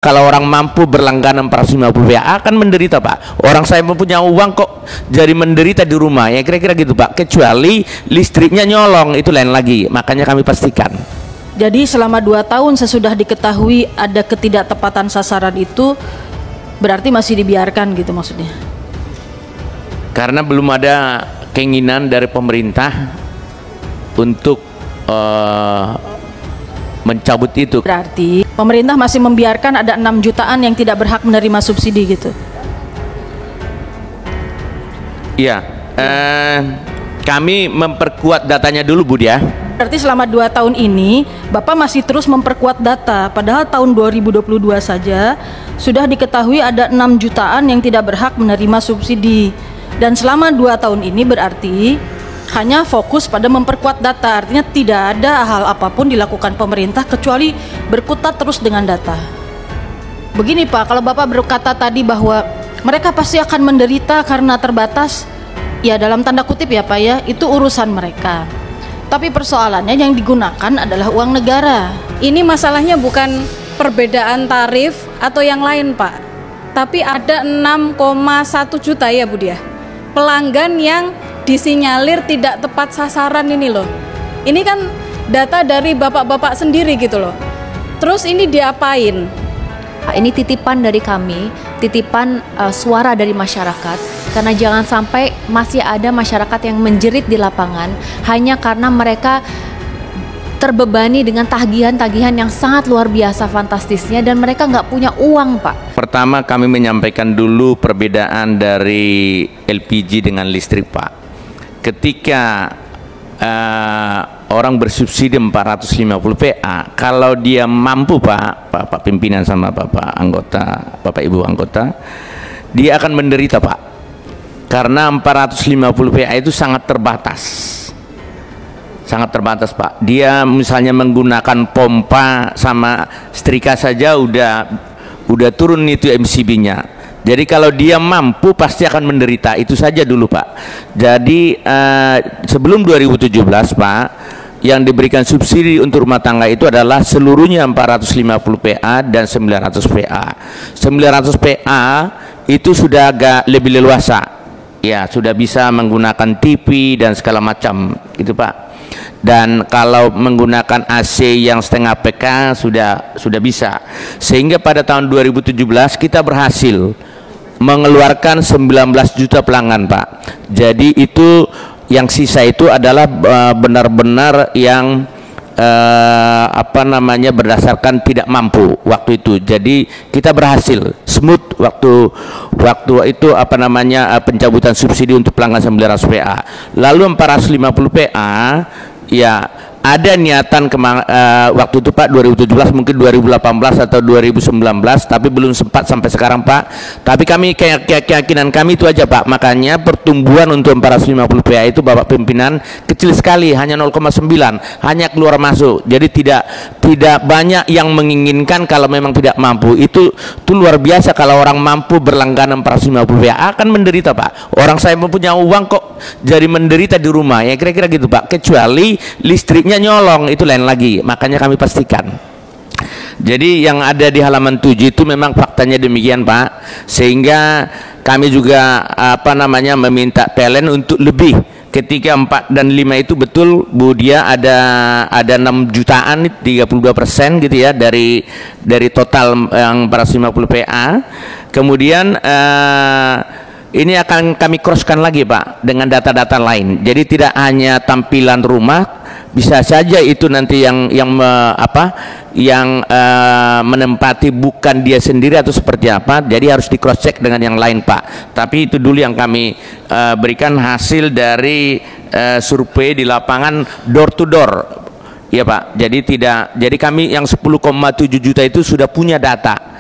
Kalau orang mampu berlangganan 450 VA akan menderita, Pak. Orang saya mempunyai uang kok jadi menderita di rumah, ya kira-kira gitu, Pak. Kecuali listriknya nyolong, itu lain lagi. Makanya kami pastikan. Jadi selama 2 tahun sesudah diketahui ada ketidaktepatan sasaran itu, berarti masih dibiarkan gitu maksudnya? Karena belum ada keinginan dari pemerintah untuk mencabut itu. Berarti pemerintah masih membiarkan ada 6 jutaan yang tidak berhak menerima subsidi gitu? Iya, kami memperkuat datanya dulu, Bud, ya. Berarti selama 2 tahun ini Bapak masih terus memperkuat data, padahal tahun 2022 saja sudah diketahui ada 6 jutaan yang tidak berhak menerima subsidi. Dan selama 2 tahun ini berarti hanya fokus pada memperkuat data, artinya tidak ada hal apapun dilakukan pemerintah kecuali berkutat terus dengan data. Begini Pak, kalau Bapak berkata tadi bahwa mereka pasti akan menderita karena terbatas, ya dalam tanda kutip ya Pak ya, itu urusan mereka. Tapi persoalannya yang digunakan adalah uang negara. Ini masalahnya bukan perbedaan tarif atau yang lain Pak, tapi ada 6,1 juta ya Bu Dia, pelanggan yang disinyalir tidak tepat sasaran ini loh. Ini kan data dari bapak-bapak sendiri gitu loh. Terus ini diapain? Ini titipan dari kami, titipan suara dari masyarakat. Karena jangan sampai masih ada masyarakat yang menjerit di lapangan hanya karena mereka terbebani dengan tagihan-tagihan yang sangat luar biasa fantastisnya dan mereka nggak punya uang, Pak. Pertama kami menyampaikan dulu perbedaan dari LPG dengan listrik, Pak. Ketika orang bersubsidi 450 PA, kalau dia mampu, Pak pimpinan sama Bapak anggota, Bapak Ibu anggota, dia akan menderita, Pak. Karena 450 PA itu sangat terbatas. Sangat terbatas, Pak. Dia misalnya menggunakan pompa sama setrika saja udah turun itu MCB-nya. Jadi kalau dia mampu pasti akan menderita, itu saja dulu, Pak. Jadi sebelum 2017, Pak, yang diberikan subsidi untuk rumah tangga itu adalah seluruhnya 450 PA dan 900 PA. 900 PA itu sudah agak lebih leluasa. Ya, sudah bisa menggunakan TV dan segala macam, itu, Pak. Dan kalau menggunakan AC yang setengah PK sudah bisa. Sehingga pada tahun 2017 kita berhasil mengeluarkan 19 juta pelanggan, Pak. Jadi itu yang sisa itu adalah benar-benar yang berdasarkan tidak mampu waktu itu. Jadi kita berhasil smooth waktu itu pencabutan subsidi untuk pelanggan 900 PA. Lalu 450 PA ya ada niatan waktu itu, Pak, 2017 mungkin 2018 atau 2019, tapi belum sempat sampai sekarang, Pak. Tapi kami keyakinan kami itu aja, Pak. Makanya pertumbuhan untuk 450 PA itu Bapak pimpinan kecil sekali, hanya 0,9, hanya keluar masuk. Jadi tidak banyak yang menginginkan kalau memang tidak mampu. Itu luar biasa. Kalau orang mampu berlangganan 450 PA akan menderita, Pak. Orang saya mempunyai uang kok jadi menderita di rumah, ya kira-kira gitu, Pak. Kecuali listriknya nyolong, itu lain lagi. Makanya kami pastikan. Jadi yang ada di halaman 7 itu memang faktanya demikian, Pak. Sehingga kami juga meminta PLN untuk lebih. Ketika 4 dan 5 itu betul, Bu Dia, ada 6 jutaan, 32% gitu ya dari total yang 450 PA. Kemudian ini akan kami crosskan lagi, Pak, dengan data-data lain. Jadi tidak hanya tampilan rumah, bisa saja itu nanti yang menempati bukan dia sendiri atau seperti apa. Jadi harus di cross check dengan yang lain, Pak. Tapi itu dulu yang kami berikan hasil dari survei di lapangan door to door, ya, Pak. Jadi kami yang 10,7 juta itu sudah punya data.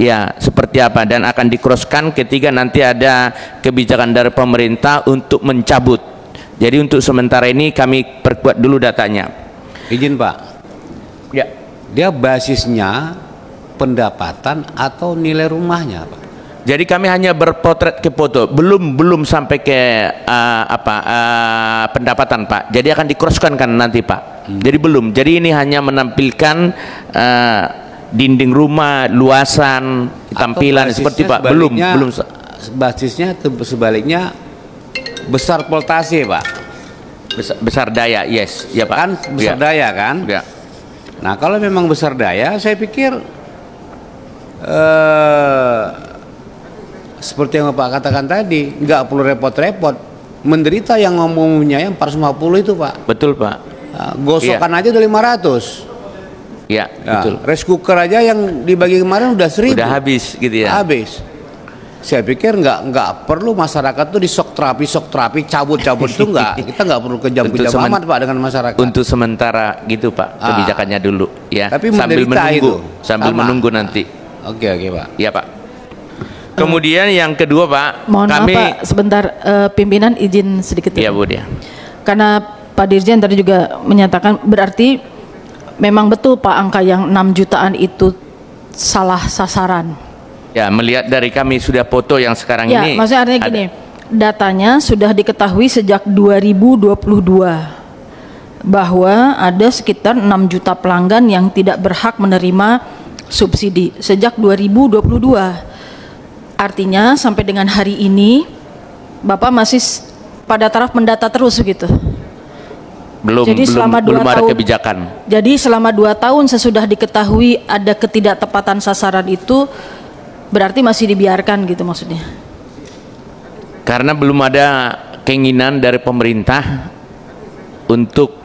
Ya, seperti apa, dan akan dikroskan ketika nanti ada kebijakan dari pemerintah untuk mencabut. Jadi untuk sementara ini kami perkuat dulu datanya. Izin, Pak. Ya. Dia basisnya pendapatan atau nilai rumahnya, Pak? Jadi kami hanya berpotret ke foto, belum sampai ke pendapatan, Pak. Jadi akan dikroskan kan nanti, Pak. Jadi belum. Jadi ini hanya menampilkan dinding rumah, luasan, tampilan seperti Pak? Belum. Basisnya sebaliknya besar voltase Pak. Besar daya, yes, ya Pak. Kan besar daya kan? Ya. Nah kalau memang besar daya, saya pikir seperti yang Bapak katakan tadi, nggak perlu repot-repot. Menderita yang ngomongnya yang 450 itu Pak. Betul Pak. Nah, gosokan aja udah 500. Ya, Nah, betul. rice cooker aja yang dibagi kemarin udah 1000. Udah habis gitu ya. Habis. Saya pikir nggak perlu masyarakat tuh di shock terapi, cabut itu nggak. Kita nggak perlu kejam-kejam amat Pak dengan masyarakat. Untuk sementara gitu Pak, kebijakannya dulu ya. Tapi sambil menunggu, itu, sambil sama. menunggu nanti. Oke Pak. Ya Pak. Kemudian yang kedua Pak, Mohon kami maaf Pak, sebentar pimpinan izin sedikit. ya Bu dia. Karena Pak Dirjen tadi juga menyatakan berarti memang betul Pak angka yang 6 jutaan itu salah sasaran. Ya, melihat dari kami sudah foto yang sekarang Ya, ini. maksudnya artinya gini, datanya sudah diketahui sejak 2022 bahwa ada sekitar 6 juta pelanggan yang tidak berhak menerima subsidi sejak 2022. Artinya sampai dengan hari ini Bapak masih pada taraf mendata terus gitu. belum Jadi selama belum 2 ada tahun, kebijakan. Jadi selama 2 tahun sesudah diketahui ada ketidaktepatan sasaran itu berarti masih dibiarkan gitu maksudnya. Karena belum ada keinginan dari pemerintah untuk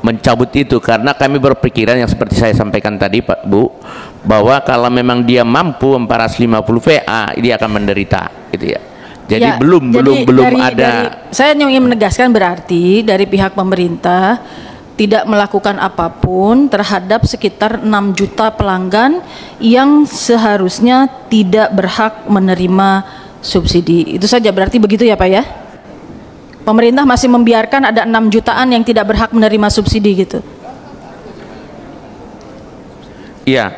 mencabut itu, karena kami berpikiran yang seperti saya sampaikan tadi Pak Bu, bahwa kalau memang dia mampu 450 VA dia akan menderita gitu ya. Jadi Ya, belum ada. Saya ingin menegaskan berarti dari pihak pemerintah tidak melakukan apapun terhadap sekitar 6 juta pelanggan yang seharusnya tidak berhak menerima subsidi. Itu saja berarti begitu ya Pak ya? Pemerintah masih membiarkan ada 6 jutaan yang tidak berhak menerima subsidi gitu. Iya,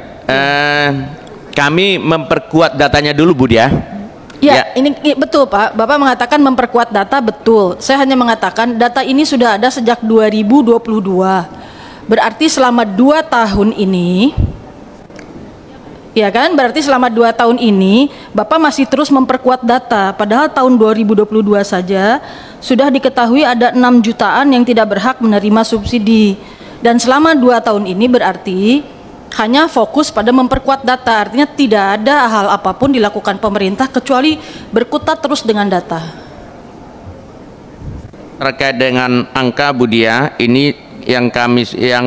kami memperkuat datanya dulu Bu dia. Ya, ini betul Pak. Bapak mengatakan memperkuat data, betul. Saya hanya mengatakan data ini sudah ada sejak 2022. Berarti selama 2 tahun ini, ya kan? Berarti selama 2 tahun ini Bapak masih terus memperkuat data. Padahal tahun 2022 saja sudah diketahui ada 6 jutaan yang tidak berhak menerima subsidi. Dan selama 2 tahun ini berarti hanya fokus pada memperkuat data, artinya tidak ada hal apapun dilakukan pemerintah kecuali berkutat terus dengan data. Terkait dengan angka Bu Dia, ini yang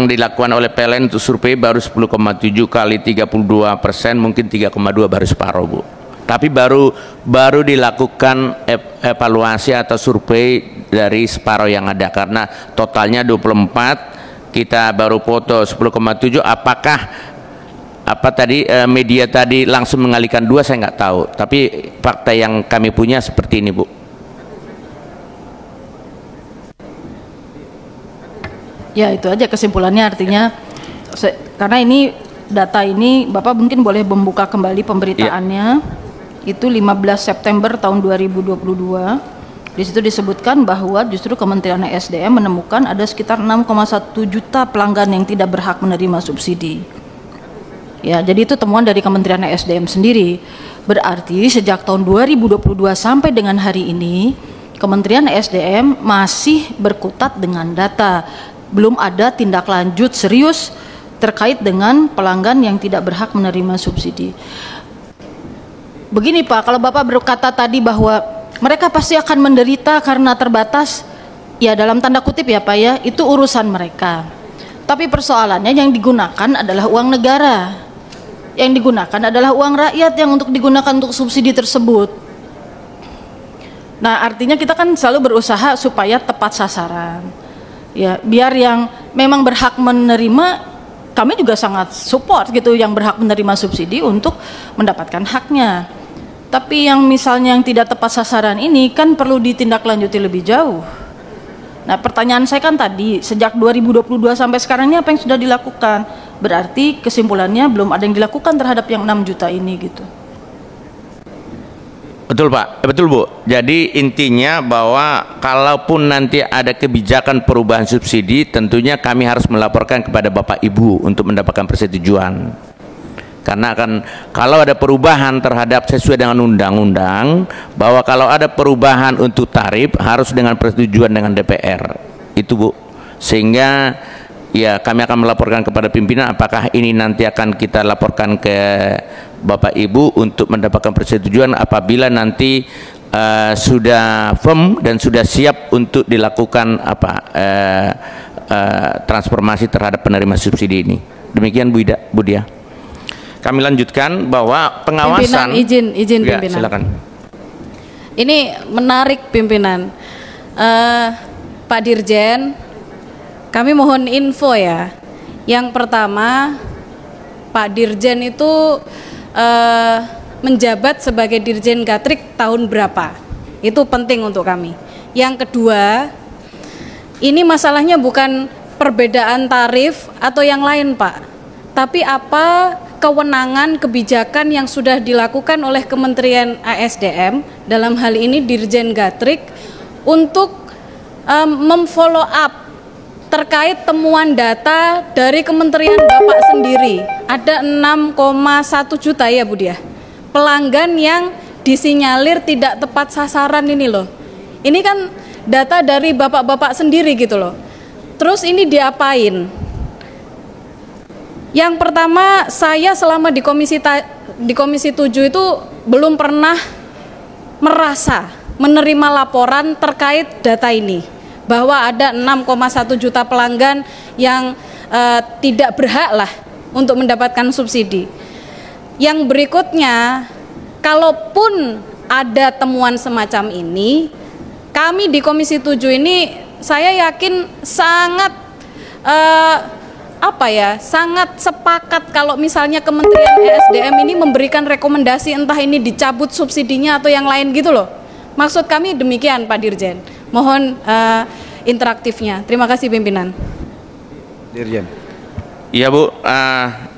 dilakukan oleh PLN untuk survei baru 10,7 kali 32%, mungkin 3,2 baru separuh Bu. Tapi baru dilakukan evaluasi atau survei dari separuh yang ada, karena totalnya 24. Kita baru foto 10,7. Apakah media tadi langsung mengalihkan 2 saya nggak tahu, tapi fakta yang kami punya seperti ini Bu. Ya itu aja kesimpulannya, artinya karena ini data ini Bapak mungkin boleh membuka kembali pemberitaannya. Itu 15 September tahun 2022. Di situ disebutkan bahwa justru Kementerian SDM menemukan ada sekitar 6,1 juta pelanggan yang tidak berhak menerima subsidi. Ya, jadi itu temuan dari Kementerian SDM sendiri. Berarti sejak tahun 2022 sampai dengan hari ini, Kementerian SDM masih berkutat dengan data. Belum ada tindak lanjut serius terkait dengan pelanggan yang tidak berhak menerima subsidi. Begini Pak, kalau Bapak berkata tadi bahwa mereka pasti akan menderita karena terbatas, ya dalam tanda kutip ya Pak ya, itu urusan mereka. Tapi persoalannya yang digunakan adalah uang negara. Yang digunakan adalah uang rakyat yang untuk digunakan untuk subsidi tersebut. Nah artinya kita kan selalu berusaha supaya tepat sasaran. Ya biar yang memang berhak menerima, kami juga sangat support gitu yang berhak menerima subsidi untuk mendapatkan haknya. Tapi yang misalnya yang tidak tepat sasaran ini kan perlu ditindaklanjuti lebih jauh. Nah pertanyaan saya kan tadi, sejak 2022 sampai sekarang ini apa yang sudah dilakukan? Berarti kesimpulannya belum ada yang dilakukan terhadap yang 6 juta ini gitu. Betul Pak, betul Bu. Jadi intinya bahwa kalaupun nanti ada kebijakan perubahan subsidi, tentunya kami harus melaporkan kepada Bapak Ibu untuk mendapatkan persetujuan. Karena akan kalau ada perubahan terhadap sesuai dengan undang-undang, bahwa kalau ada perubahan untuk tarif harus dengan persetujuan dengan DPR. Itu Bu. Sehingga ya kami akan melaporkan kepada pimpinan apakah ini nanti akan kita laporkan ke Bapak Ibu untuk mendapatkan persetujuan apabila nanti sudah firm dan sudah siap untuk dilakukan transformasi terhadap penerima subsidi ini. Demikian Bu Dia. Kami lanjutkan bahwa pengawasan. Pimpinan, izin ya, pimpinan. silakan. Ini menarik pimpinan. Pak Dirjen, kami mohon info ya. Yang pertama, Pak Dirjen itu menjabat sebagai Dirjen Gatrik tahun berapa? Itu penting untuk kami. Yang kedua, ini masalahnya bukan perbedaan tarif atau yang lain Pak, tapi apa kewenangan kebijakan yang sudah dilakukan oleh Kementerian ASDM, dalam hal ini Dirjen Gatrik, untuk memfollow up terkait temuan data dari Kementerian Bapak sendiri. Ada 6,1 juta ya Bu Dia, pelanggan yang disinyalir tidak tepat sasaran ini loh. Ini kan data dari bapak-bapak sendiri gitu loh. Terus ini diapain? Yang pertama, saya selama di Komisi 7 itu belum pernah merasa menerima laporan terkait data ini, bahwa ada 6,1 juta pelanggan yang tidak berhak lah untuk mendapatkan subsidi. Yang berikutnya, kalaupun ada temuan semacam ini, kami di Komisi 7 ini saya yakin sangat sangat sepakat kalau misalnya Kementerian ESDM ini memberikan rekomendasi, entah ini dicabut subsidinya atau yang lain gitu loh. Maksud kami demikian Pak Dirjen. Mohon interaktifnya. Terima kasih pimpinan. Dirjen. Iya Bu,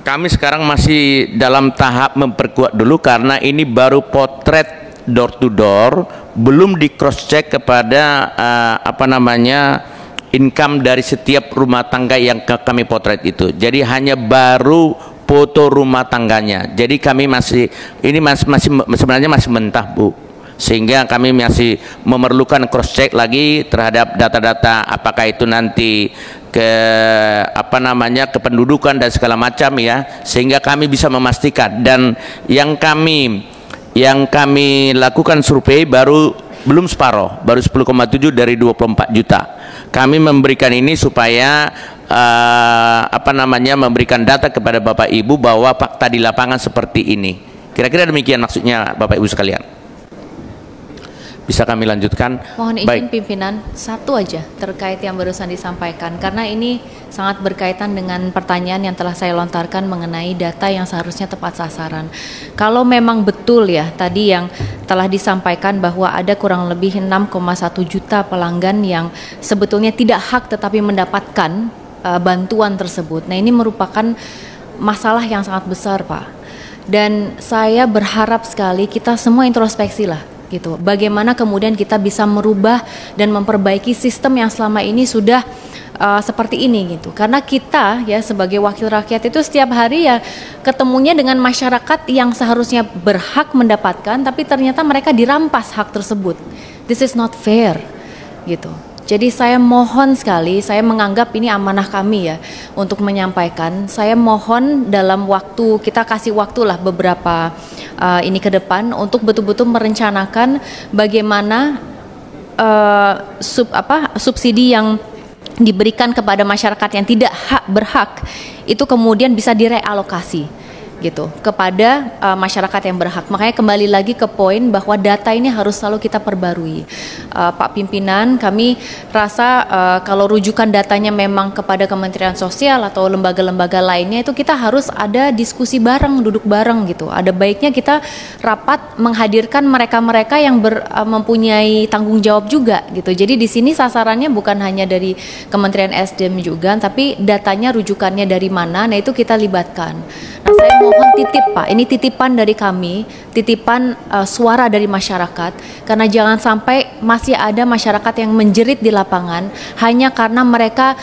kami sekarang masih dalam tahap memperkuat dulu karena ini baru potret door to door, belum di cross check kepada income dari setiap rumah tangga yang kami potret itu. Jadi hanya baru foto rumah tangganya. Jadi kami masih sebenarnya masih mentah Bu. Sehingga kami masih memerlukan cross check lagi terhadap data-data apakah itu nanti kependudukan dan segala macam ya, sehingga kami bisa memastikan. Dan yang kami lakukan survei belum separuh, baru 10,7 dari 24 juta. Kami memberikan ini supaya memberikan data kepada Bapak Ibu bahwa fakta di lapangan seperti ini. Kira-kira demikian maksudnya Bapak Ibu sekalian. Bisa kami lanjutkan? Mohon izin pimpinan, satu aja terkait yang barusan disampaikan, karena ini sangat berkaitan dengan pertanyaan yang telah saya lontarkan mengenai data yang seharusnya tepat sasaran. Kalau memang betul ya tadi yang telah disampaikan bahwa ada kurang lebih 6,1 juta pelanggan yang sebetulnya tidak hak tetapi mendapatkan bantuan tersebut. Nah, ini merupakan masalah yang sangat besar Pak. Dan saya berharap sekali kita semua introspeksi lah gitu. Bagaimana kemudian kita bisa merubah dan memperbaiki sistem yang selama ini sudah seperti ini gitu. Karena kita ya sebagai wakil rakyat itu setiap hari ya ketemunya dengan masyarakat yang seharusnya berhak mendapatkan, tapi ternyata mereka dirampas hak tersebut. This is not fair gitu. Jadi saya mohon sekali, saya menganggap ini amanah kami ya untuk menyampaikan. Saya mohon dalam waktu, kita kasih waktu lah beberapa ini ke depan untuk betul-betul merencanakan bagaimana subsidi yang diberikan kepada masyarakat yang tidak berhak itu kemudian bisa direalokasi gitu kepada masyarakat yang berhak. Makanya kembali lagi ke poin bahwa data ini harus selalu kita perbarui. Pak Pimpinan, kami rasa kalau rujukan datanya memang kepada Kementerian Sosial atau lembaga-lembaga lainnya, itu kita harus ada diskusi bareng, duduk bareng gitu. Ada baiknya kita rapat menghadirkan mereka-mereka yang mempunyai tanggung jawab juga gitu. Jadi di sini sasarannya bukan hanya dari Kementerian SDM juga, tapi datanya rujukannya dari mana, nah itu kita libatkan. Nah, saya mohon mohon titip Pak, ini titipan dari kami, titipan suara dari masyarakat, karena jangan sampai masih ada masyarakat yang menjerit di lapangan hanya karena mereka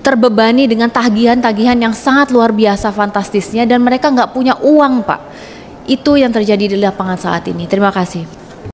terbebani dengan tagihan-tagihan yang sangat luar biasa fantastisnya dan mereka nggak punya uang Pak. Itu yang terjadi di lapangan saat ini. Terima kasih.